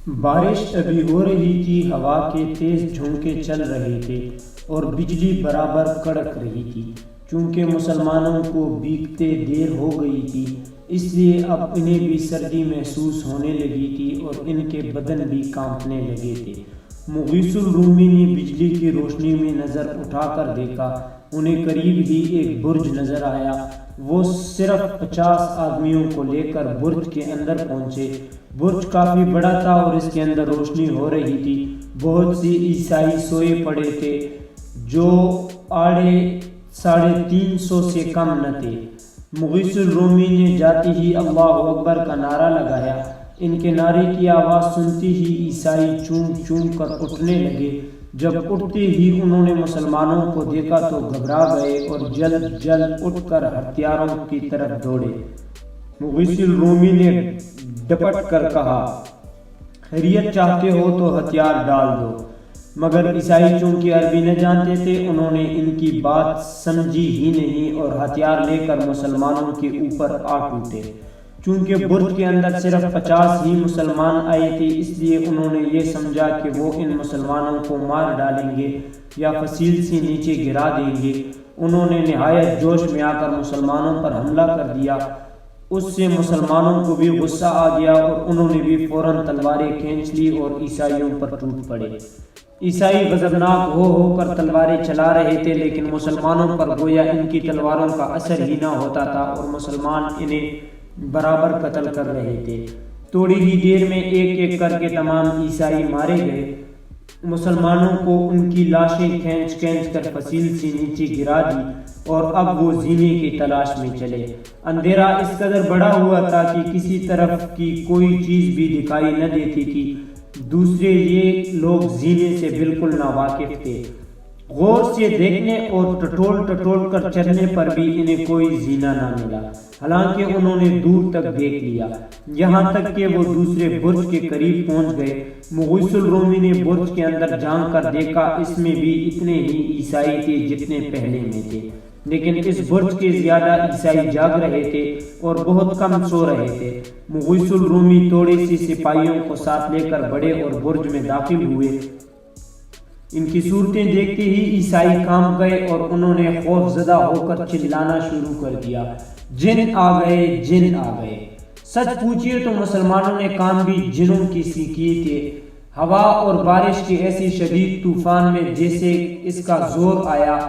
بارش ابھی ہو رہی تھی، ہوا کے تیز جھونکے چل رہے تھے اور بجلی برابر کڑک رہی تھی۔ چونکہ مسلمانوں کو بھیگتے دیر ہو گئی تھی، اس لیے اب انہیں بھی سردی محسوس ہونے لگی تھی اور ان کے بدن بھی کانپنے لگے تھے۔ مغیث الرومی نے بجلی کی روشنی میں نظر اٹھا کر دیکھا، انہیں قریب ہی ایک برج نظر آیا۔ وہ صرف 50 آدمیوں کو لے کر برج کے اندر پہنچے۔ برج کافی بڑا تھا اور اس کے اندر روشنی ہو رہی تھی۔ بہت سی عیسائی سوئے پڑے تھے جو 350 سے کم نہ تھے۔ مغیث الرومی نے جاتے ہی اللہ اکبر کا نعرہ لگایا۔ ان کے نعرے کی آواز سنتی ہی عیسائی چوم چوم کر اٹھنے لگے۔ جب اٹھتے ہی انہوں نے مسلمانوں کو دیکھا تو گھبرا گئے اور جلد جلد اٹھ کر ہتھیاروں کی طرف دوڑے۔ مغیث الرومی نے ڈپٹ کر کہا، خیریت چاہتے ہو تو ہتھیار ڈال دو۔ مگر عیسائی چونکہ عربی نہ جانتے تھے، انہوں نے ان کی بات سمجھی ہی نہیں اور ہتھیار لے کر مسلمانوں کے اوپر آ ٹوٹے۔ چونکہ برج کے اندر صرف 50 ہی مسلمان آئے تھے، اس لیے انہوں نے یہ سمجھا کہ وہ ان مسلمانوں کو مار ڈالیں گے یا فصیل سے نیچے گرا دیں گے۔ انہوں نے نہایت جوش میں آ کر مسلمانوں پر حملہ کر دیا۔ اس سے مسلمانوں کو بھی غصہ آ گیا اور انہوں نے بھی فوراً تلواریں کھینچ لی اور عیسائیوں پر ٹوٹ پڑے۔ عیسائی غضبناک ہو کر تلواریں چلا رہے تھے، لیکن مسلمانوں پر گویا ان کی تلواروں کا اثر ہی نہ ہوتا تھا اور مسلمان انہیں برابر قتل کر رہے تھے۔ تھوڑی ہی دیر میں ایک ایک کر کے تمام عیسائی مارے گئے۔ مسلمانوں کو ان کی لاشیں کھینچ کھینچ کر فصیل سے نیچے گرا دی اور اب وہ زینے کی تلاش میں چلے۔ اندھیرا اس قدر بڑا ہوا تھا کہ کسی طرف کی کوئی چیز بھی دکھائی نہ دیتی تھی۔ دوسرے یہ لوگ زینے سے بالکل ناواقف تھے۔ غور سے دیکھنے اور ٹٹول کر چلنے پر بھی انہیں کوئی زینہ نہ ملا، حالانکہ انہوں نے دور تک دیکھ لیا، یہاں تک کہ وہ دوسرے برج کے قریب پہنچ گئے۔ مغیث الرومی نے برج کے اندر جھانک کر دیکھا، اس میں بھی اتنے ہی عیسائی تھے جتنے پہلے میں تھے، لیکن اس برج کے زیادہ عیسائی جاگ رہے تھے اور بہت کم سو رہے تھے۔ مغیث الرومی تھوڑے سی سپاہیوں کو ساتھ لے کر بڑھے اور برج میں داخل ہوئے۔ ان کی صورتیں دیکھتے ہی عیسائی کانپ گئے اور انہوں نے خوف زدہ ہو کر چلانا شروع کر دیا، جن آ گئے، جن آ گئے۔ سچ پوچھئے تو مسلمانوں نے کام بھی جنوں کی سی کیے تھے۔ ہوا اور بارش کے ایسی شدید طوفان میں جیسے اس کا زور آیا،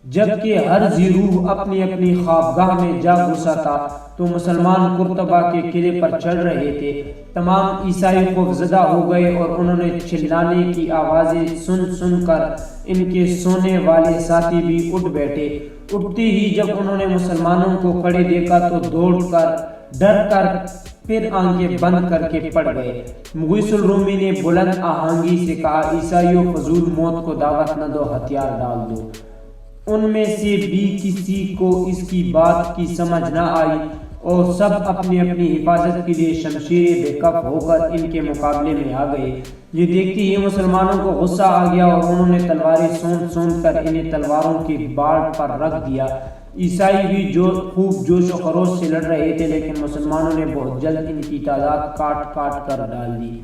جبکہ ہر ذی روح اپنی اپنی خوابگاہ میں جا گھسا تھا، تو مسلمان قرطبہ کے قلعے پر چڑھ رہے تھے۔ تمام عیسائی خوف زدہ ہو گئے اور انہوں نے چلانے کی آوازیں سن کر ان کے سونے والے ساتھی بھی اٹھ بیٹھے۔ اٹھتے ہی جب انہوں نے مسلمانوں کو کھڑے دیکھا تو دوڑ کر، ڈر کر، پھر آنکھیں بند کر کے پڑ گئے۔ مغیث الرومی نے بلند آہنگی سے کہا، عیسائیوں فضول موت کو دعوت نہ دو، ہتھیار ڈال دو۔ ان میں سے بھی کسی کو اس کی بات کی سمجھ نہ آئی اور سب اپنی اپنی حفاظت کے لیے شمشیریں بے کف ہو کر ان کے مقابلے میں آ گئے۔ یہ دیکھتے ہی مسلمانوں کو غصہ آ گیا اور انہوں نے تلواریں سونت کر انہیں تلواروں کی باڑ پر رکھ دیا۔ عیسائی بھی خوب جوش و خروش سے لڑ رہے تھے، لیکن مسلمانوں نے بہت جلد ان کی تعداد کاٹ کر ڈال دی۔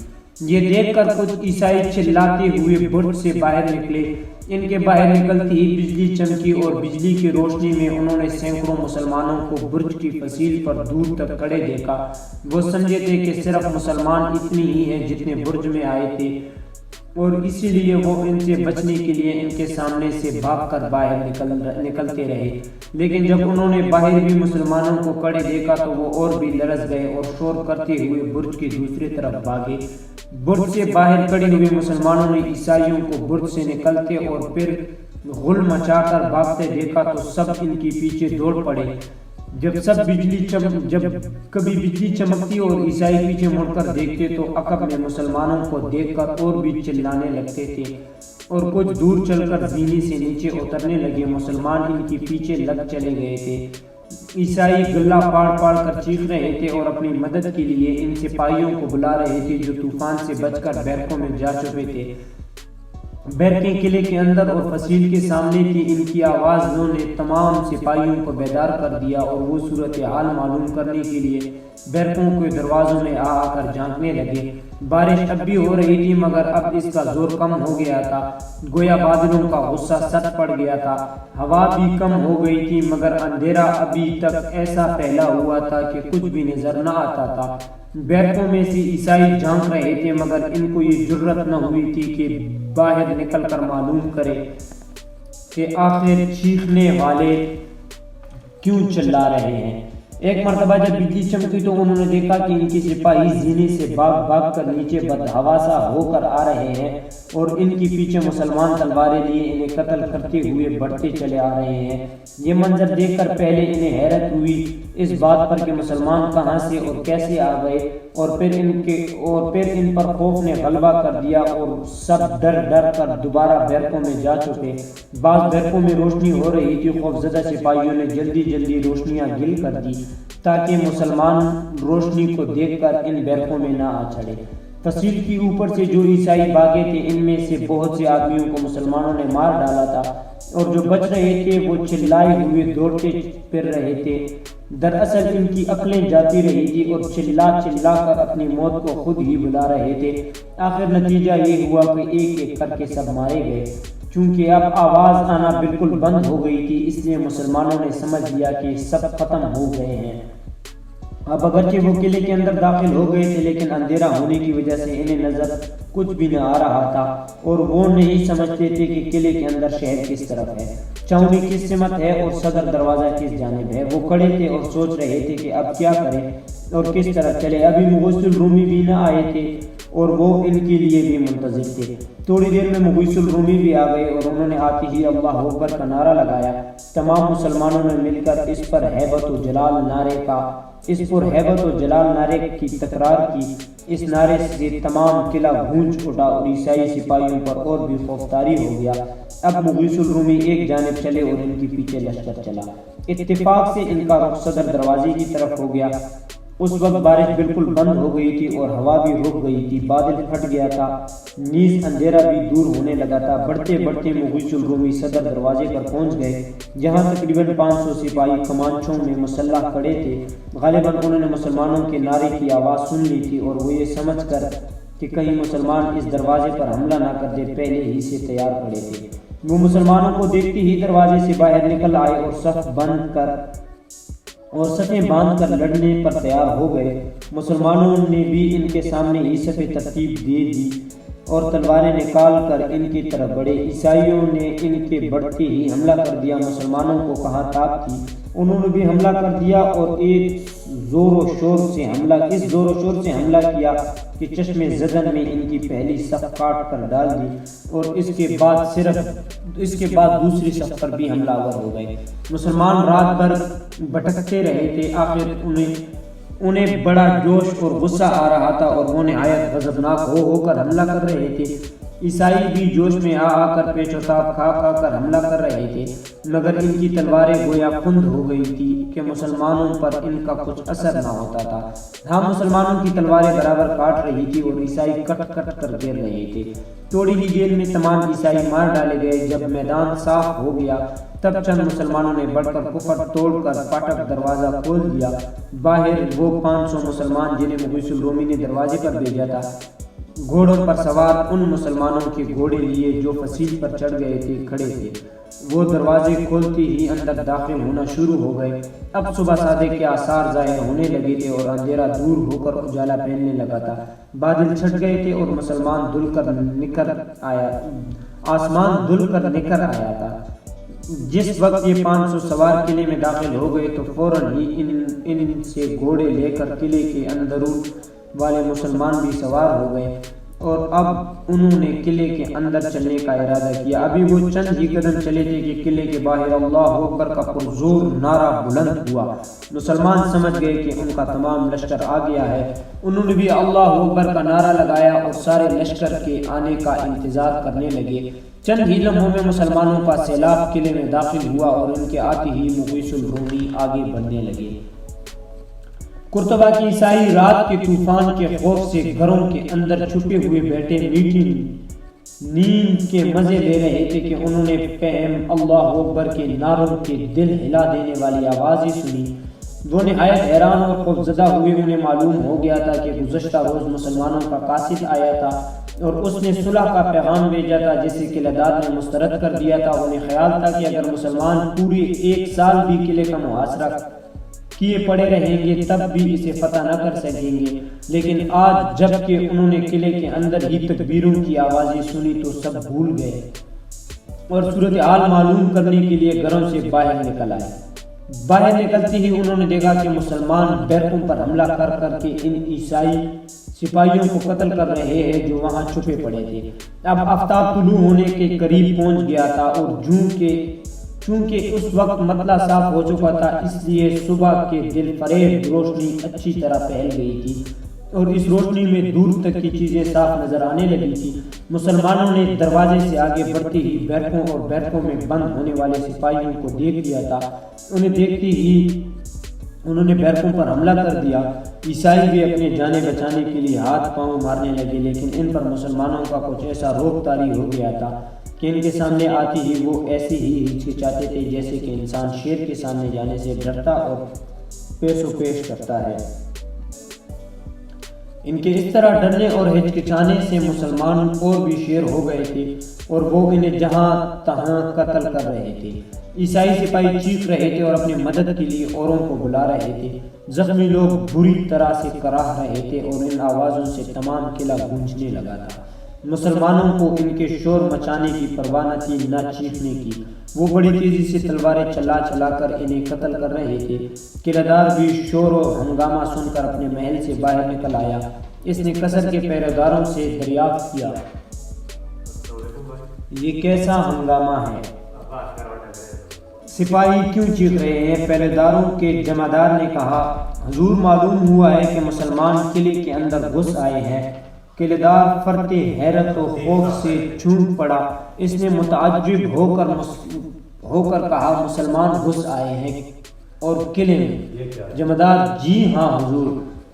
یہ دیکھ کر کچھ عیسائی چلاتے ہوئے برج سے باہر نکلے۔ ان کے باہر نکلتے ہی بجلی چمکی اور بجلی کی روشنی میں انہوں نے سینکڑوں مسلمانوں کو برج کی فصیل پر دور تک کھڑے دیکھا۔ وہ سمجھے تھے کہ صرف مسلمان اتنی ہی ہیں جتنے برج میں آئے تھے، اور اسی لیے وہ ان سے بچنے کے لیے ان کے سامنے سے بھاگ کر باہر نکلتے رہے۔ لیکن جب انہوں نے باہر بھی مسلمانوں کو کھڑے دیکھا تو وہ اور بھی لرز گئے اور شور کرتے ہوئے برج کی دوسری طرف بھاگے۔ برج سے باہر کھڑے ہوئے مسلمانوں نے عیسائیوں کو برج سے نکلتے اور پھر غل مچا کر بھاگتے دیکھا تو سب ان کے پیچھے دوڑ پڑے۔ جب کبھی بجلی چمکتی اور عیسائی پیچھے مڑ کر دیکھتے تو عقب میں مسلمانوں کو دیکھ کر اور بھی چلانے لگتے تھے اور کچھ دور چل کر زینے سے نیچے اترنے لگے۔ مسلمان ان کے پیچھے لگ چلے گئے تھے۔ عیسائی گلہ پاڑ کر چیخ رہے تھے اور اپنی مدد کے لیے ان سپاہیوں کو بلا رہے تھے جو طوفان سے بچ کر بیرکوں میں جا چھپے تھے۔ بیرکیں قلعے کے اندر اور فصیل کے سامنے تھی۔ ان کی آوازوں نے تمام سپاہیوں کو بیدار کر دیا اور وہ صورتحال معلوم کرنے کے لیے بیرکوں کے دروازوں میں آ کر جھانکنے لگے۔ بارش اب بھی ہو رہی تھی مگر اب اس کا زور کم ہو گیا تھا، گویا بادلوں کا غصہ ست پڑ گیا تھا۔ ہوا بھی کم ہو گئی تھی مگر اندھیرا ابھی تک ایسا پھیلا ہوا تھا کہ کچھ بھی نظر نہ آتا تھا۔ بیرکوں میں سے عیسائی جھانک رہے تھے مگر ان کو یہ جرأت نہ ہوئی تھی کہ باہر نکل کر معلوم کرے کہ آخر چیخنے والے کیوں چلا رہے ہیں۔ ایک مرتبہ جب بجلی چمکی تو انہوں نے دیکھا کہ ان کے سپاہی زینے سے بھاگ بھاگ کر نیچے بدحواسا ہو کر آ رہے ہیں اور ان کے پیچھے مسلمان تلواریں لیے انہیں قتل کرتے ہوئے بڑھتے چلے آ رہے ہیں۔ یہ منظر دیکھ کر پہلے انہیں حیرت ہوئی اس بات پر کہ مسلمان کہاں سے اور کیسے آ گئے، اور پھر ان پر خوف نے غلبہ کر دیا اور سب ڈر ڈر کر دوبارہ بیرکوں میں جا چکے۔ بعض بیرکوں میں روشنی ہو رہی تھی، خوفزدہ سپاہیوں نے جلدی جلدی روشنیاں گل کر دی تاکہ مسلمان روشنی کو دیکھ کر ان بیرکوں میں نہ آ چڑھے۔ فصیل کی اوپر سے جو عیسائی بھاگے تھے ان میں سے بہت سے آدمیوں کو مسلمانوں نے مار ڈالا تھا، اور جو بچ رہے تھے وہ چلائے ہوئے دوڑتے پھر رہے تھے۔ دراصل ان کی عقلیں جاتی رہی تھی اور چلا چلا کر اپنی موت کو خود ہی بلا رہے تھے۔ آخر نتیجہ یہ ہوا کہ ایک ایک کر کے سب مارے گئے۔ چونکہ اب آواز آنا بالکل بند ہو گئی تھی اس لیے مسلمانوں نے سمجھ لیا کہ سب ختم ہو گئے ہیں۔ اب اگرچہ وہ قلعے کے اندر داخل ہو گئے تھے لیکن اندھیرا ہونے کی وجہ سے انہیں نظر کچھ بھی نہ آ رہا تھا اور وہ نہیں سمجھتے تھے کہ قلعے کے اندر شہر کس طرف ہے، چھاؤنی کس سمت ہے اور صدر دروازہ کس جانب ہے۔ وہ کھڑے تھے اور سوچ رہے تھے کہ اب کیا کریں اور کس طرف چلے۔ ابھی مغیث الرومی بھی نہ آئے تھے اور وہ ان کے لیے بھی منتظر تھے۔ تھوڑی دیر میں مغیث الرومی بھی آ گئے اور انہوں نے آتے ہی اللہ اکبر کا نعرہ لگایا۔ تمام مسلمانوں نے مل کر اس پر ہیبت و جلال نعرے کی تکرار کی۔ اس نعرے سے تمام قلعہ گونج اٹھا اور عیسائی سپاہیوں پر اور بھی خوفطاری ہو گیا۔ اب مغیث الرومی ایک جانب چلے اور ان کے پیچھے لشکر چلا۔ اتفاق سے ان کا رخ صدر دروازے کی طرف ہو گیا۔ اس وقت بارش بالکل بند ہو گئی تھی اور ہوا بھی رک گئی تھی، بادل پھٹ گیا تھا، نیز اندھیرا بھی دور ہونے لگا تھا۔ بڑھتے بڑھتے مغیث الرومی صدر دروازے پر پہنچ گئے جہاں تقریباً 500 سپاہی کمانچوں میں مسلح کھڑے تھے۔ غالباً انہوں نے مسلمانوں کے نعرے کی آواز سن لی تھی اور وہ یہ سمجھ کر کہ کہیں مسلمان اس دروازے پر حملہ نہ کر دے پہلے ہی سے تیار کھڑے تھے۔ وہ مسلمانوں کو دیکھتے ہی دروازے سے باہر نکل آئے اور صفیں باندھ کر لڑنے پر تیار ہو گئے۔ مسلمانوں نے بھی ان کے سامنے ہی صفیں ترتیب دے دی اور تلواریں نکال کر ان کی طرف بڑھے۔ عیسائیوں نے ان کے بڑھتے ہی حملہ کر دیا۔ مسلمانوں کو کہاں طاقت تھی، انہوں نے بھی حملہ کر دیا اور اس زور و شور سے حملہ کیا کہ چشم زدن میں ان کی پہلی صف کاٹ کر ڈال دی اور اس کے بعد دوسری صف پر بھی حملہ آور ہو گئے۔ مسلمان رات بھر بھٹکتے رہے تھے، آخر انہیں بڑا جوش اور غصہ آ رہا تھا اور وہ نہایت غضبناک ہو کر حملہ کر رہے تھے۔ عیسائی بھی جوش میں آ کر پیچ و تاب کھا کر حملہ کر رہے تھے مگر ان کی تلواریں گویا کند ہو گئی تھی کہ مسلمانوں پر ان کا کچھ اثر نہ ہوتا تھا۔ ہاں، مسلمانوں کی تلواریں برابر کاٹ رہی تھی اور عیسائی کٹ کٹ کر گر رہے تھے۔ تھوڑی ہی دیر میں تمام عیسائی مار ڈالے گئے۔ جب میدان صاف ہو گیا تب چند مسلمانوں نے بڑھ کر کفر توڑ کر پھاٹک دروازہ کھول دیا۔ باہر وہ 500 مسلمان جنہیں مغیث الرومی نے دروازے پر بھیجا تھا گھوڑوں پر سوار ان مسلمانوں کے گھوڑے لیے جو فصیل پر چڑھ گئے تھے کھڑے تھے۔ وہ دروازے کھولتے ہی اندر داخل ہونا شروع ہو گئے۔ اب صبح صادق کے آثار ظاہر ہونے لگے تھے اور اندھیرا دور ہو کر اجالا پھیلنے لگا تھا۔ بادل چھٹ گئے تھے اور آسمان دھل کر نکھر آیا تھا۔ جس وقت یہ 500 سوار قلعے میں داخل ہو گئے تو فوراً ہی ان سے گھوڑے لے کر قلعے کے اندرون والے مسلمان بھی سوار ہو گئے اور اب انہوں نے قلعے کے اندر چلنے کا ارادہ کیا۔ ابھی وہ چند ہی قدم چلے تھے کہ قلعے کے باہر اللہ اکبر کا پرزور نعرہ بلند ہوا۔ مسلمان سمجھ گئے کہ ان کا تمام لشکر آ گیا ہے۔ انہوں نے بھی اللہ اکبر کا نعرہ لگایا اور سارے لشکر کے آنے کا انتظار کرنے لگے۔ چند ہی لمحوں میں مسلمانوں کا سیلاب قلعے میں داخل ہوا اور ان کے آتے ہی مغیث الرومی آگے بڑھنے لگے۔ قرطبہ کے عیسائی رات کے طوفان کے خوف سے گھروں کے اندر چھپے ہوئے بیٹھے نیند کے مزے لے رہے تھے کہ انہوں نے پہم اللہ اکبر کے نعروں کے دل ہلا دینے والی آوازیں سنی۔ وہ نہایت حیران اور خوفزدہ ہوئے۔ انہیں معلوم ہو گیا تھا کہ گزشتہ روز مسلمانوں کا قاصد آیا تھا اور اس نے صلح کا پیغام بھیجا تھا جسے قلعہ دار نے مسترد کر دیا تھا۔ انہیں خیال تھا کہ اگر مسلمان پورے 1 سال بھی قلعے کا محاصرہ کیے پڑے رہیں گے تب بھی اسے فتح نہ کر سکیں گے، لیکن آج جب کہ انہوں نے قلعے کے اندر ہی تکبیروں کی آوازیں سنی تو سب بھول گئے اور صورتحال معلوم کرنے کے لیے گھروں سے باہر نکل آئے۔ باہر نکلتے ہی انہوں نے دیکھا کہ مسلمان بیرکوں پر حملہ کر کر کے ان عیسائی سپاہیوں کو قتل کر رہے ہیں جو وہاں چھپے پڑے تھے۔ اب آفتاب طلوع ہونے کے قریب پہنچ گیا تھا اور چونکہ اس وقت مطلع صاف ہو چکا تھا، اس لیے صبح کے دل فریب روشنی اچھی طرح پھیل گئی تھی اور اس روشنی میں دور تک کی چیزیں صاف نظر آنے لگی تھی۔ مسلمانوں نے دروازے سے آگے بڑھتے ہی بیرکوں اور بیرکوں میں بند ہونے والے سپاہیوں کو دیکھ لیا تھا۔ انہیں دیکھتے ہی انہوں نے بیرکوں پر حملہ کر دیا۔ عیسائی بھی اپنے جانیں بچانے کے لیے ہاتھ پاؤں مارنے لگے، لیکن ان پر مسلمانوں کا کچھ ایسا روک طاری ہو گیا تھا کہ ان کے سامنے آتی ہی وہ ایسے ہی ہچکچاتے تھے جیسے کہ انسان شیر کے سامنے جانے سے ڈرتا اور پیش و پیش کرتا ہے۔ ان کے اس طرح ڈرنے اور ہچکچانے سے مسلمان اور بھی شیر ہو گئے تھے اور وہ انہیں جہاں تہاں قتل کر رہے تھے۔ عیسائی سپاہی چیخ رہے تھے اور اپنی مدد کے لیے اوروں کو بلا رہے تھے۔ زخمی لوگ بری طرح سے کراہ رہے تھے اور ان آوازوں سے تمام قلعہ گونجنے لگا تھا۔ مسلمانوں کو ان کے شور مچانے کی پرواہ نہ تھی نہ چیخنے کی۔ وہ بڑی تیزی سے تلواریں چلا چلا کر انہیں قتل کر رہے تھے۔ قلعہ دار بھی شور و ہنگامہ سن کر اپنے محل سے باہر نکل آیا۔ اس نے قصر کے پہرے داروں سے دریافت کیا، یہ کیسا ہنگامہ ہے؟ سپاہی کیوں چیخ رہے ہیں؟ پہرے داروں کے جمعدار نے کہا، حضور معلوم ہوا ہے کہ مسلمان قلعے کے اندر گھس آئے ہیں۔ قلعہ دار فرتے حیرت و خوف سے جھوم پڑا۔ اس نے متعجب ہو کر کہا، مسلمان گھس آئے ہیں اور قلعے میں؟ جمعدار، جی ہاں حضور۔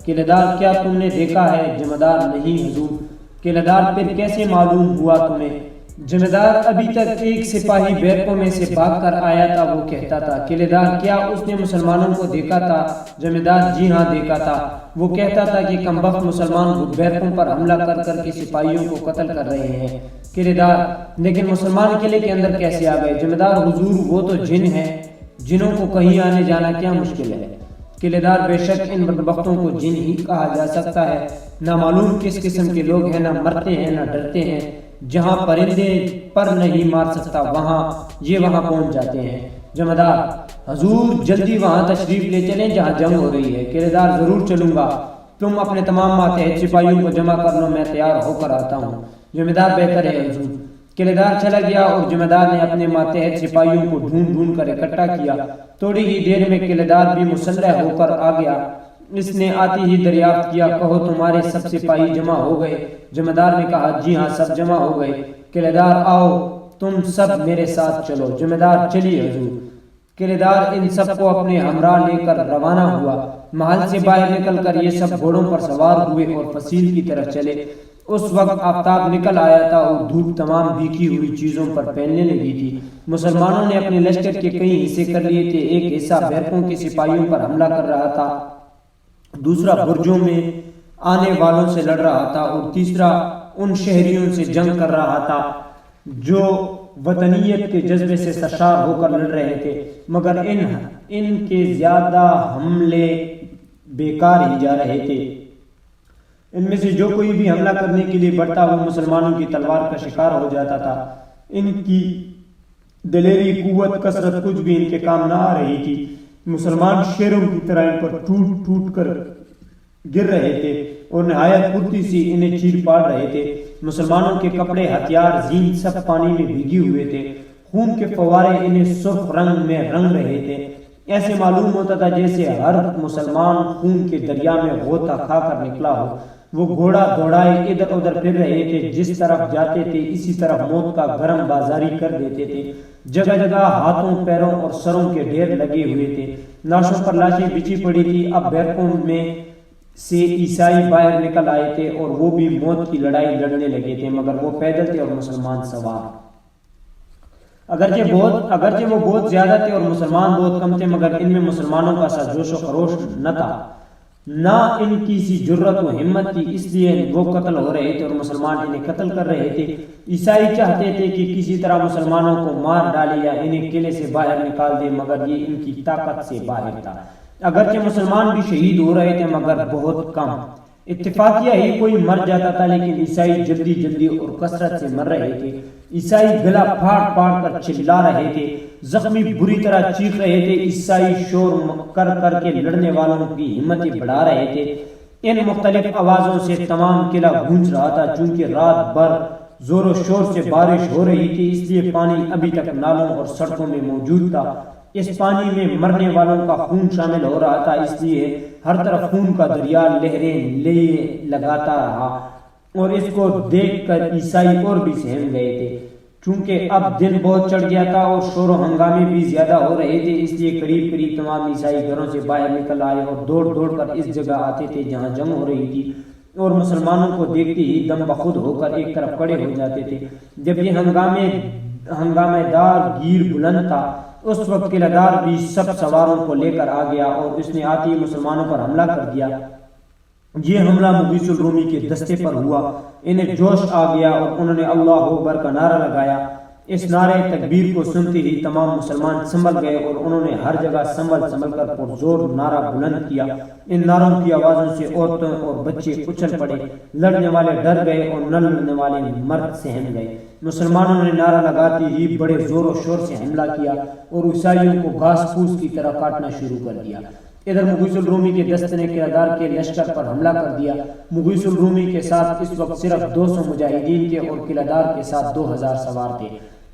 قلعہ دار، کیا تم نے دیکھا ہے؟ جمعدار، نہیں حضور۔ قلعہ دار، پھر کیسے معلوم ہوا تمہیں؟ جمعدار، ابھی تک ایک سپاہی بیرکوں میں سے بھاگ کر آیا تھا، وہ کہتا تھا۔ قلعہ دار، کیا اس نے مسلمانوں کو دیکھا تھا؟ جمعدار، جی ہاں دیکھا تھا۔ وہ کہتا تھا کہ کمبخت مسلمان بیرکوں پر حملہ کر کر کے سپاہیوں کو قتل کر رہے ہیں۔ قلعہ دار، لیکن مسلمان قلعے کے اندر کیسے آ گئے؟ جمعدار، حضور وہ تو جن ہیں، جنوں کو کہیں آنے جانا کیا مشکل ہے؟ قلعہ دار، بے شک ان بدبختوں کو جن ہی کہا جا سکتا ہے۔ نہ معلوم کس قسم کے لوگ ہیں، نہ مرتے ہیں نہ ڈرتے ہیں۔ جہاں پرندے پر نہیں مار سکتا وہاں پہنچ جاتے ہیں۔ جمعدار، حضور جلدی وہاں تشریف لے چلیں جہاں جنگ ہو رہی ہے۔ قلعہ دار، ضرور چلوں گا، تم اپنے تمام ماتحت سپاہیوں کو جمع کر لو، میں تیار ہو کر آتا ہوں۔ جمعدار، بہتر ہے حضور۔ قلعہ دار چلا گیا اور جمعدار نے اپنے ماتحت سپاہیوں کو ڈھونڈ کر اکٹھا کیا۔ تھوڑی ہی دیر میں قلعہ دار بھی مسلح ہو کر آ گیا۔ اس نے آتے ہی دریافت کیا، کہو تمہارے سب سپاہی جمع ہو گئے؟ جمعدار نے کہا، جی ہاں سب جمع ہو گئے۔ قلعہ دار، آؤ تم سب میرے ساتھ چلو۔ جمعدار، چلیے حضور۔ قلعہ دار ان سب کو اپنے ہمراہ لے کر روانہ ہوا۔ محل سے باہر نکل کر یہ سب گھوڑوں پر سوار ہوئے اور فصیل کی طرف چلے۔ اس وقت آفتاب نکل آیا تھا اور دھوپ تمام بھیگی ہوئی چیزوں پر پھیلنے لگی تھی۔ مسلمانوں نے اپنے لشکر کے کئی حصے کر لیے تھے۔ ایک حصہ بیرکوں کے سپاہیوں پر حملہ کر رہا تھا، دوسرا برجوں میں آنے والوں سے لڑ رہا تھا اور تیسرا ان شہریوں سے جنگ کر رہا تھا جو وطنیت کے جذبے سے سرشار ہو کر لڑ رہے تھے، مگر ان کے زیادہ حملے بیکار ہی جا رہے تھے۔ ان میں سے جو کوئی بھی حملہ کرنے کے لیے بڑھتا وہ مسلمانوں کی تلوار کا شکار ہو جاتا تھا۔ ان کی دلیری، قوت، کثرت کچھ بھی ان کے کام نہ آ رہی تھی۔ مسلمان شیروں کی طرح ان پر ٹوٹ کر گر رہے تھے اور نہایت پھرتی سے انہیں چیر پاڑ رہے تھے۔ مسلمانوں کے کپڑے، ہتھیار، زین سب پانی میں بھیگے ہوئے تھے۔ خون کے فوارے انہیں سرخ رنگ میں رنگ رہے تھے۔ ایسے معلوم ہوتا تھا جیسے ہر مسلمان خون کے دریا میں غوطہ کھا کر نکلا ہو۔ وہ گھوڑا دوڑائے ادھر ادھر پھر رہے تھے، جس طرف جاتے تھے اسی طرف موت کا گرم بازاری کر دیتے تھے۔ جگہ جگہ ہاتھوں، پیروں اور سروں کے ڈھیر لگے ہوئے تھے۔ لاشوں پر لاشیں بچھی پڑی تھی۔ اب بیرکوں میں سے عیسائی باہر نکل آئے تھے اور وہ بھی موت کی لڑائی لڑنے لگے تھے، مگر وہ پیدل تھے اور مسلمان سوار۔ اگرچہ وہ بہت زیادہ تھے اور مسلمان بہت کم تھے، مگر ان میں مسلمانوں کا سا جوش و خروش نہ تھا، نہ ان کی سی جرت و ہمت تھی، اس لیے وہ قتل ہو رہے تھے اور مسلمان انہیں قتل کر رہے تھے۔ عیسائی چاہتے تھے کہ کسی طرح مسلمانوں کو مار ڈالے یا انہیں قلعے سے باہر نکال دے، مگر یہ ان کی طاقت سے باہر تھا۔ اگرچہ مسلمان بھی شہید ہو رہے تھے مگر بہت کم، اتفاقیہ ہی کوئی مر جاتا تھا، لیکن عیسائی جلدی جلدی اور کثرت سے مر رہے تھے۔ عیسائی گلا پھاڑ پھاڑ کر چلا رہے تھے، زخمی بری طرح چیخ رہے تھے، عیسائی شور کر کر کے لڑنے والوں کی ہمتیں بڑھا رہے تھے۔ ان مختلف آوازوں سے تمام قلعہ گونج رہا تھا، چونکہ رات بھر زور و شور سے بارش ہو رہی تھی، اس لیے پانی ابھی تک نالوں اور سڑکوں میں موجود تھا۔ اس پانی میں مرنے والوں کا خون شامل ہو رہا تھا، اس لیے ہر طرف خون کا دریا لہریں لیے لگاتا رہا، اور اس کو دیکھ کر عیسائی اور بھی سہم گئے تھے۔ چونکہ اب دن بہت چڑھ گیا تھا اور شور و ہنگامے بھی زیادہ ہو رہے تھے، اس لیے قریب قریب تمام عیسائی گھروں سے باہر نکل آئے اور دوڑ دوڑ کر اس جگہ آتے تھے جہاں جنگ ہو رہی تھی، اور مسلمانوں کو دیکھتے ہی دم بخود ہو کر ایک طرف کھڑے ہو جاتے تھے۔ جب یہ ہنگامے دار گیر بلند تھا، اس وقت قلعہ دار بھی سب سواروں کو لے کر آ گیا اور اس نے آتے ہی مسلمانوں پر حملہ کر دیا۔ یہ حملہ مغیث الرومی کے دستے پر ہوا، انہیں جوش آ گیا اور انہوں نے اللہ اکبر کا نعرہ لگایا۔ اس نعرے تکبیر کو سنتے ہی تمام مسلمان سنبھل گئے اور انہوں نے ہر جگہ سنبھل کر پرزور نعرہ بلند کیا۔ ان نعروں کی آوازوں سے عورتیں اور بچے اچھل پڑے، لڑنے والے ڈر گئے اور نہ لڑنے والے مرد سہم گئے۔ مسلمانوں نے نعرہ لگاتے ہی بڑے زور و شور سے حملہ کیا اور عیسائیوں کو گھاس پھوس کی طرح کاٹنا شروع کر دیا۔ ادھر مغیث الرومی کے دستے نے قلعہ دار کے لشکر پر حملہ کر دیا۔ مغیث الرومی کے ساتھ اس وقت صرف 200 مجاہدین تھے اور قلعہ دار کے ساتھ 2000 سوار تھے۔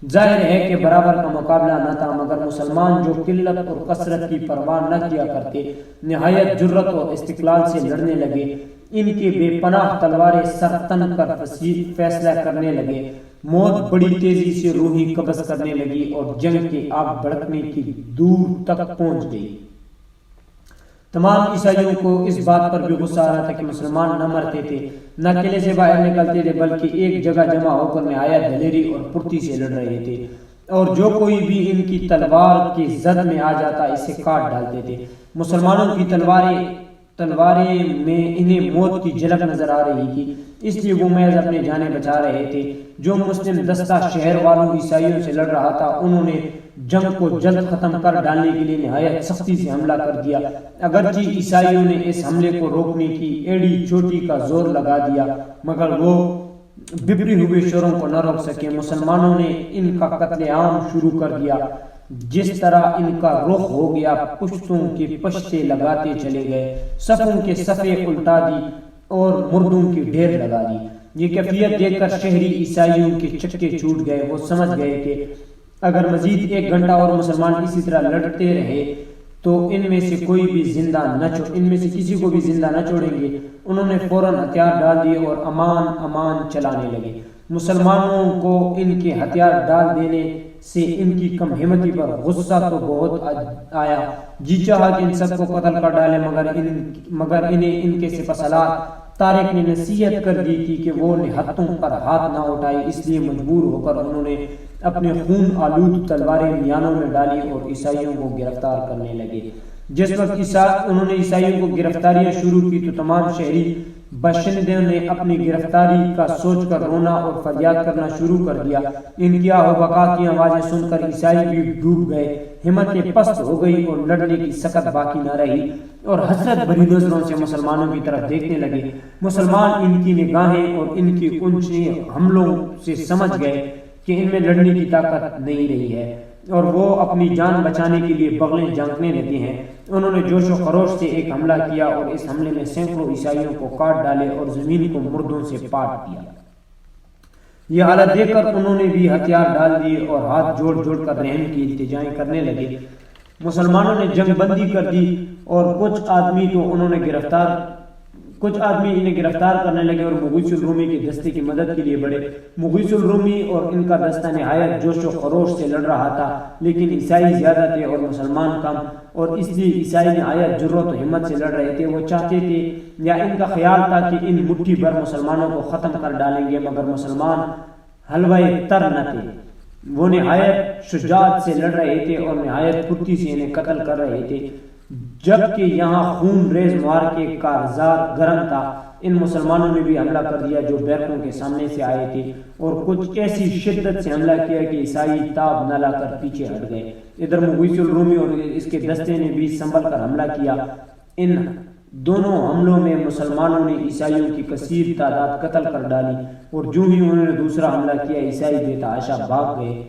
ظاہر ہے کہ برابر کا مقابلہ نہ تھا، مگر مسلمان جو قلت اور کثرت کی پرواہ نہ کیا کرتے، نہایت جرت اور استقلال سے لڑنے لگے۔ ان کے بے پناہ تلواریں سر تن کر فیصلہ کرنے لگے، موت بڑی تیزی سے روحی قبض کرنے لگی اور جنگ کے آگ بھڑکنے کی دور تک پہنچ گئی۔ تمام عیسائیوں کو اس بات پر بھی غصہ آ رہا تھا کہ مسلمان نہ مرتے تھے، نہ قلعے سے باہر نکلتے تھے، بلکہ ایک جگہ جمع ہو کر نہایت دلیری اور پھرتی سے لڑ رہے تھے، اور جو کوئی بھی ان کی تلوار کی زد میں آ جاتا اسے کاٹ ڈالتے تھے۔ مسلمانوں کی تلواریں میں انہیں موت کی جھلک نظر آ رہی تھی، اس لیے وہ محض اپنے جانیں بچا رہے تھے۔ جو مسلم دستہ شہر والوں عیسائیوں سے لڑ رہا تھا، انہوں نے جنگ کو جلد ختم کر ڈالنے کے لیے نہایت سختی سے حملہ کر دیا۔ اگرچہ عیسائیوں نے اس حملے کو روکنے کی ایڑی چوٹی کا زور لگا دیا، مگر وہ بپری ہوئے شوروں کو نہ روک سکے۔ مسلمانوں نے ان کا قتل عام شروع کر دیا، جس طرح ان کا رخ ہو گیا پشتوں کے پشتے لگاتے چلے گئے، صفوں کے صفے الٹا دی اور مردوں کی ڈھیر لگا دی۔ یہ کیفیت دیکھ کر شہری عیسائیوں کے چکے چھوٹ گئے، وہ سمجھ گئے کہ اگر مزید 1 گھنٹہ اور مسلمان اسی طرح لڑتے رہے تو ان میں سے کسی کو بھی زندہ نہ چھوڑیں گے۔ انہوں نے فوراً ہتھیار ڈال دیے اور امان چلانے لگے۔ مسلمانوں کو ان کے ہتھیار ڈال دینے سے ان کی کم ہمتی پر غصہ تو بہت آیا، جی چاہا کہ ان سب کو قتل کر ڈالے، مگر انہیں ان کے سپاسالار طارق نے نصیحت کر دی تھی کہ وہ نہتوں پر ہاتھ نہ اٹھائے، اس لیے مجبور ہو کر انہوں نے اپنے خون آلود تلواریں میانوں میں ڈالی اور عیسائیوں کو گرفتار کرنے لگے۔ جس وقت انہوں نے عیسائیوں کو گرفتاریاں شروع کی تو تمام شہری باشندوں نے اپنی گرفتاری کا سوچ کر رونا اور فریاد کرنا شروع کر دیا۔ ان کی آہ و بکا کی آوازیں سن کر عیسائی بھی ڈوب گئے، ہمتیں پست ہو گئی اور لڑنے کی سخت باقی نہ رہی، اور حسرت بھری نظروں سے مسلمانوں کی طرف دیکھنے لگے۔ مسلمان ان کی نگاہیں اور ان کی اونچے حملوں سے سمجھ گئے کہ ان میں لڑنے کی طاقت نہیں رہی ہے، اور وہ اپنی جان بچانے کے لیے بغلیں جھانکنے لگے ہیں۔ انہوں نے جوش و خروش سے ایک حملہ کیا اور اس حملے میں سینکڑوں عیسائیوں کو کاٹ ڈالے اور زمین کو مردوں سے پاٹ دیا۔ یہ حالت دیکھ کر انہوں نے بھی ہتھیار ڈال دیے اور ہاتھ جوڑ جوڑ کر رحم کی التجائیں کرنے لگے۔ مسلمانوں نے جنگ بندی کر دی اور کچھ آدمی تو انہوں نے گرفتار کچھ آدمی انہیں گرفتار کرنے لگے اور مغیث الرومی کے دستے کی مدد کے لیے بڑھے۔ مغیث الرومی اور ان کا دستہ نہایت جوش و خروش سے لڑ رہا تھا، لیکن عیسائی زیادہ تھے اور مسلمان کم، اور اس لیے عیسائی نہایت جرأت و ہمت سے لڑ رہے تھے۔ وہ چاہتے تھے یا ان کا خیال تھا کہ ان مٹھی بھر مسلمانوں کو ختم کر ڈالیں گے، مگر مسلمان حلوہ تر نہ تھے۔ وہ نہایت شجاعت سے لڑ رہے تھے اور نہایت پھرتی سے انہیں قتل کر رہے تھے، جبکہ یہاں خون ریز معرکے کا گرم تھا۔ ان مسلمانوں نے بھی حملہ کر دیا جو بیرکوں کے سامنے سے آئے تھے، اور کچھ ایسی شدت سے حملہ کیا کہ عیسائی تاب نہ لا کر پیچھے ہٹ گئے۔ ادھر مغیث الرومی اور اس کے دستے نے بھی سنبھل کر حملہ کیا۔ ان دونوں حملوں میں مسلمانوں نے عیسائیوں کی کثیر تعداد قتل کر ڈالی، اور جو ہی انہوں نے دوسرا حملہ کیا عیسائی بے تحاشا بھاگ گئے۔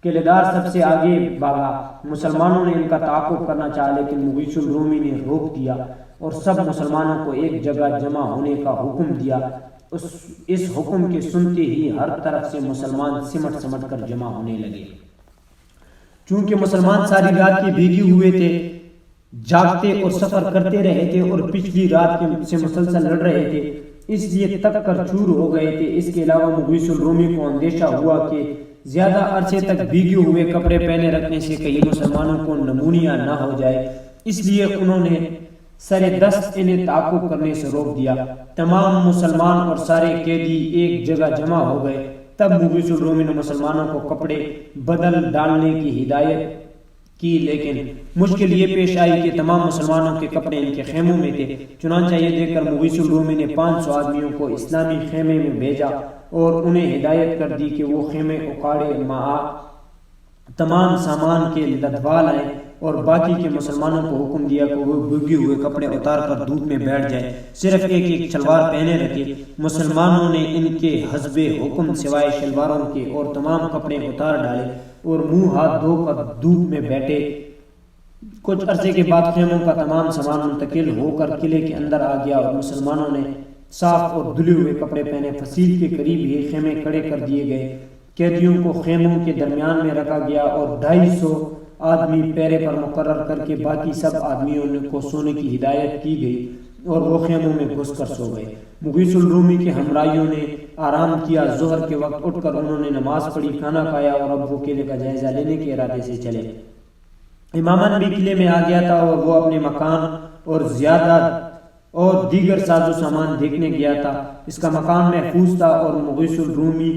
قلعے دار سب سے آگے بھاگا۔ مسلمانوں نے ان کا تعاقب کرنا چاہا، لیکن مغیث الرومی نے روک دیا اور سب مسلمانوں کو ایک جگہ جمع ہونے کا حکم دیا۔ اس حکم کے سنتے ہی ہر طرف سے مسلمان سمٹ سمٹ کر جمع ہونے لگے۔ چونکہ مسلمان ساری رات کے بھیگے ہوئے تھے، جاگتے اور سفر کرتے رہے تھے اور پچھلی رات سے مسلسل لڑ رہے تھے، اس لیے تک کر چور ہو گئے تھے۔ اس کے علاوہ مغیث الرومی کو اندیشہ ہوا کہ زیادہ عرصے تک بھیگے ہوئے کپڑے پہنے رکھنے سے کہیں مسلمانوں کو نمونیا نہ ہو جائے، اس لیے انہوں نے سر دست انہیں تعاقب کرنے سے روک دیا۔ تمام مسلمان اور سارے قیدی ایک جگہ جمع ہو گئے۔ تب مغیث الرومی نے مسلمانوں کو کپڑے بدل ڈالنے کی ہدایت کی، لیکن مشکل یہ پیش آئی کہ تمام مسلمانوں کے کپڑے ان کے خیموں میں تھے۔ چنانچہ یہ دیکھ کر مغیث الرومی نے 500 آدمیوں کو اسلامی خیمے میں بھیجا اور انہیں ہدایت کر دی کہ وہ خیمے اکاڑے تمام سامان کے لدوال آئیں، اور باقی کے مسلمانوں کو حکم دیا کہ وہ بھیگے ہوئے کپڑے اتار کر دھوپ میں بیٹھ جائے، صرف ایک شلوار پہنے رکھے۔ مسلمانوں نے ان کے حسب حکم سوائے شلواروں کے اور تمام کپڑے اتار ڈالے اور منہ ہاتھ دھو کر دھوپ میں بیٹھے۔ کچھ عرصے کے بعد خیموں کا تمام سامان منتقل ہو کر قلعے کے اندر آ گیا، اور مسلمانوں نے صاف اور دھلے ہوئے کپڑے پہنے۔ فصیل کے قریب ہی خیمے کھڑے کر دیے گئے۔ قیدیوں کو خیموں کے درمیان میں رکھا گیا اور 250 آدمی پیرے پر مقرر کر کے باقی سب آدمیوں کو سونے کی ہدایت کی گئی، اور وہ خیموں میں گھس کر سو گئے۔ مغیث الرومی کے ہمراہیوں نے آرام کیا۔ ظہر کے وقت اٹھ کر انہوں نے نماز پڑھی، کھانا کھایا، اور اب وہ قلعے کا جائزہ لینے کے ارادے سے چلے۔ امامن بھی قلعے میں آ گیا تھا، اور وہ اپنے مکان اور دیگر ساز و سامان دیکھنے گیا تھا۔ اس کا مکان محفوظ تھا، اور مغیث الرومی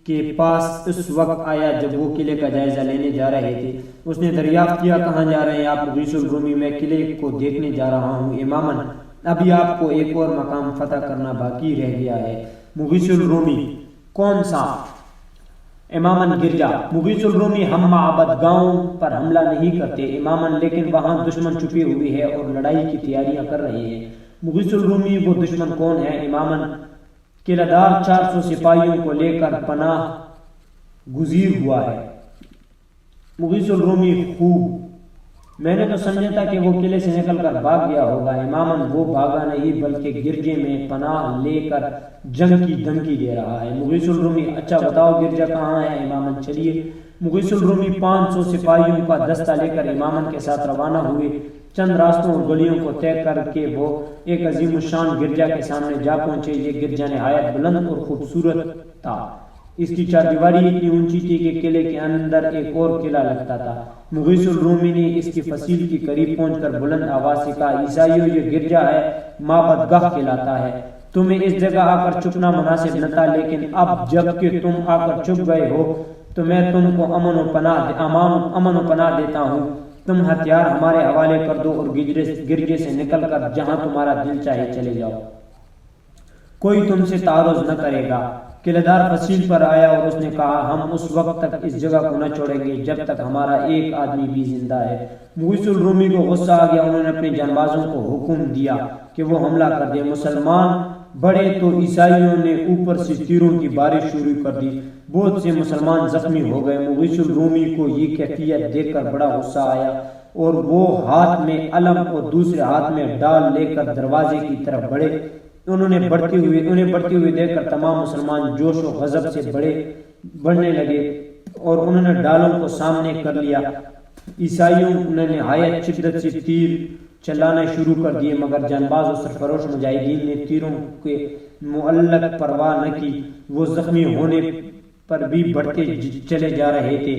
کے پاس اس وقت آیا جب وہ قلعے کا جائزہ لینے جا رہے تھے۔ اس نے دریافت کیا، کہاں جا رہے ہیں آپ؟ مغیث الرومی: میں قلعے کو دیکھنے جا رہا ہوں امامن، ابھی آپ کو ایک اور مقام فتح کرنا باقی رہ گیا ہے۔ مغیث الرومی: کون سا؟ امامن: گرجا۔ مغیث الرومی: ہم معبد گاؤں پر حملہ نہیں کرتے امامن، لیکن وہاں دشمن چھپے ہوئے ہے اور لڑائی کی تیاریاں کر رہے ہیں۔ مغیث الرومی: وہ دشمن کون ہے امامن؟ قلعہ دار 400 سپاہیوں کو لے کر پناہ گزیر ہوا ہے۔ مغیث الرومی: خوب، میں نے تو سمجھا تھا کہ وہ قلعے سے نکل کر بھاگ گیا ہوگا امامن۔ وہ بھاگا نہیں بلکہ گرجے میں پناہ لے کر جنگ کی دھمکی دے رہا ہے۔ مغیث الرومی: اچھا بتاؤ گرجا کہاں ہے امامن؟ چلیے۔ مغیث الرومی 500 سپاہیوں کا دستہ لے کر امامن کے ساتھ روانہ ہوئے۔ چند راستوں اور گلیوں کو طے کر کے وہ ایک عظیم الشان گرجا کے سامنے جا پہنچے۔ یہ گرجا نہایت بلند اور خوبصورت تھا۔ اس کی چاردیواری اتنی اونچی تھی کہ قلعے کے اندر ایک اور قلعہ لگتا تھا۔ مغیث الرومی نے اس کی فصیل کے قریب پہنچ کر بلند آواز سے کہا: عیسائیوں، یہ گرجا ہے، معبد گاہ کہلاتا ہے۔ تمہیں اس جگہ آ کر چھپنا مناسب نہ تھا، لیکن اب جب کہ تم آ کر چھپ گئے ہو تو میں تم کو امن و پناہ دیتا ہوں۔ تم ہتھیار ہمارے حوالے کر دو اور گرجے سے نکل کر جہاں تمہارا دل چاہے چلے جاؤ، کوئی تم سے تعارض نہ کرے گا۔ قلعہ دار فصیل پر آیا اور اس نے کہا: ہم اس وقت تک اس جگہ کو نہ چھوڑیں گے جب تک ہمارا ایک آدمی بھی زندہ ہے۔ مغیث الرومی کو غصہ آ گیا۔ انہوں نے اپنے جانبازوں کو حکم دیا کہ وہ حملہ کر دیں۔ مسلمان بڑھے تو عیسائیوں نے اوپر سے تیروں کی بارش شروع کر دی۔ بہت سے مسلمان زخمی ہو گئے۔ مغیث الرومی کو یہ کیفیت دیکھ کر بڑا غصہ آیا، اور وہ ہاتھ میں علم اور دوسرے ہاتھ میں ڈال لے کر دروازے کی طرف بڑھے۔ انہیں بڑھتے ہوئے دیکھ کر تمام مسلمان جوش و غضب سے بڑھنے لگے، اور انہوں نے ڈالوں کو سامنے کر لیا۔ عیسائیوں نے نہایت شدت سے تیر چلانا شروع کر دیے، مگر جانباز و سرفروش مجاہدین نے تیروں کے معلق پرواہ نہ کی۔ وہ زخمی ہونے پر بھی بڑھتے چلے جا رہے تھے،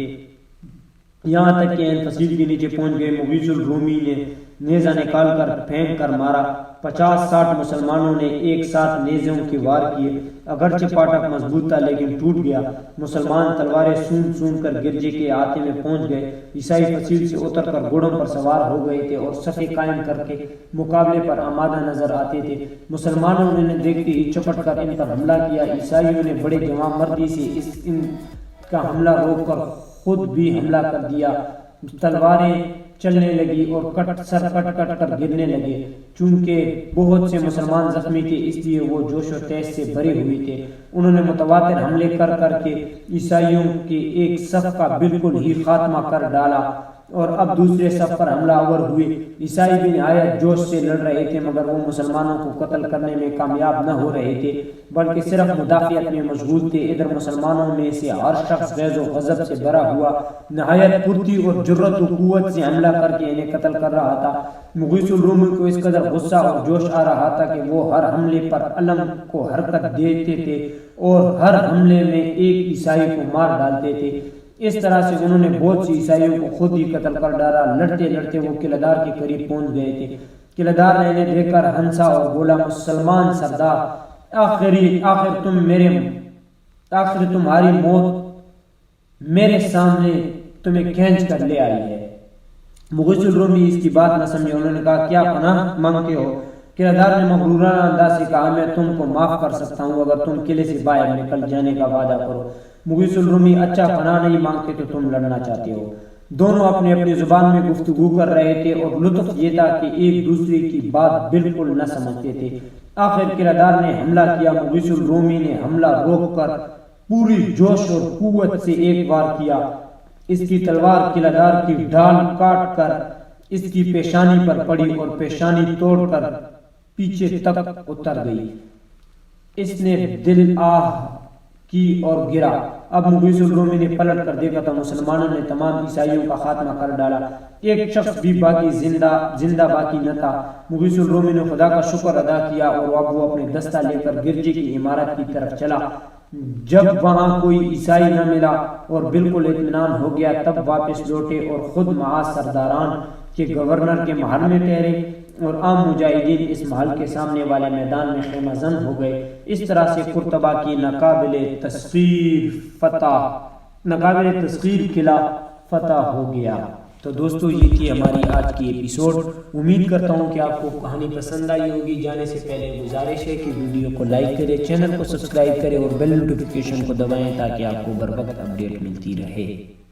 یہاں تک کہ عین فصیل کے نیچے پہنچ گئے۔ مغیث الرومی نے نیزہ نکال کر پھینک کر مارا۔ 50-60 مسلمانوں نے ایک ساتھ نیزوں کے وار کیے، اگرچہ پاٹک مضبوط تھا لیکن ٹوٹ گیا۔ مسلمان تلواریں سون کر گرجے کے احاطے میں پہنچ گئے۔ عیسائی فصیل سے اتر کر گھوڑوں پر سوار ہو گئے تھے اور صفیں قائم کر کے مقابلے پر آمادہ نظر آتے تھے۔ مسلمانوں نے دیکھتے ہی چپٹ کر ان پر حملہ کیا۔ عیسائیوں نے بڑے جواں مردی سے ان کا حملہ روک کر خود بھی حملہ کر دیا۔ تلواریں چلنے لگی اور سر کٹ کر گرنے لگے۔ چونکہ بہت سے مسلمان زخمی تھے اس لیے وہ جوش و تیش سے بھرے ہوئے تھے۔ انہوں نے متواتر حملے کر کے عیسائیوں کے ایک صف کا بالکل ہی خاتمہ کر ڈالا اور اب دوسرے صف پر حملہ آور ہوئے۔ عیسائی بھی نہایت جوش سے لڑ رہے تھے، مگر وہ مسلمانوں کو قتل کرنے میں کامیاب نہ ہو رہے تھے بلکہ صرف مدافعت میں مشغول تھے۔ ادھر مسلمانوں میں سے ہر شخص غیظ و غضب سے بھرا ہوا نہایت پھرتی اور جرأت و قوت سے حملہ کر کے انہیں قتل کر رہا تھا۔ مغیث الرومی کو اس قدر غصہ اور جوش آ رہا تھا کہ وہ ہر حملے پر علم کو حرکت دیتے تھے اور ہر حملے میں ایک عیسائی کو مار ڈالتے تھے۔ اس طرح سے انہوں نے بہت سی عیسائیوں کو خود ہی قتل کر ڈالا۔ لڑتے لڑتے وہ قلعہ دار کے قریب پہنچ گئے تھے۔ قلعہ دار نے انہیں دیکھ کر ہنسا اور بولا، مسلمان سردار، آخر تمہاری موت میرے سامنے تمہیں کھینچ کر لے آئی ہے۔ مغیث الرومی اس کی بات نہ سمجھے۔ انہوں نے کہا، کیا پناہ مانگتے ہو؟ قلعہ دار نے مغرورانہ انداز سے کہا، میں تم کو معاف کر سکتا ہوں اگر تم قلعے سے باہر نکل جانے کا وعدہ کرو۔ مغیث الرومی، اچھا پناہ نہیں مانگتے تو تم لڑنا چاہتے ہو۔ دونوں اپنی اپنی زبان میں گفتگو کر رہے تھے اور لطف یہ تھا کہ ایک دوسرے کی بات بالکل نہ سمجھتے تھے۔ آخر قلعہ دار نے حملہ کیا۔ مغیث الرومی نے حملہ روک کر پوری جوش اور قوت سے ایک وار کیا۔ اس کی تلوار قلعہ دار کی ڈھال کاٹ کر اس کی پیشانی پر پڑی اور پیشانی توڑ کر پیچھے تک اتر گئی۔ اس نے دل آہ کی اور گرا۔ اب مغیث الرومی نے پلٹ کر دیکھا تو مسلمانوں نے تمام عیسائیوں کا خاتمہ کر ڈالا، ایک شخص بھی باقی زندہ باقی نہ تھا۔ مغیث الرومی نے خدا کا شکر ادا کیا اور اب وہ اپنے دستہ لے کر گرجے کی عمارت کی طرف چلا۔ جب وہاں کوئی عیسائی نہ ملا اور بالکل اطمینان ہو گیا تب واپس لوٹے اور خود معاذ سرداران کے گورنر کے محل میں ٹھہرے اور عام مجاہدین اس محل کے سامنے والے میدان میں خیمہ زن ہو گئے۔ اس طرح سے قرطبہ کی ناقابل تسخیر قلعہ فتح ہو گیا۔ تو دوستو یہ تھی ہماری آج کی ایپیسوڈ۔ امید کرتا ہوں کہ آپ کو کہانی پسند آئی ہوگی۔ جانے سے پہلے گزارش ہے کہ ویڈیو کو لائک کریں، چینل کو سبسکرائب کریں اور بیل نوٹیفیکیشن کو دبائیں تاکہ آپ کو بر وقت اپڈیٹ ملتی رہے۔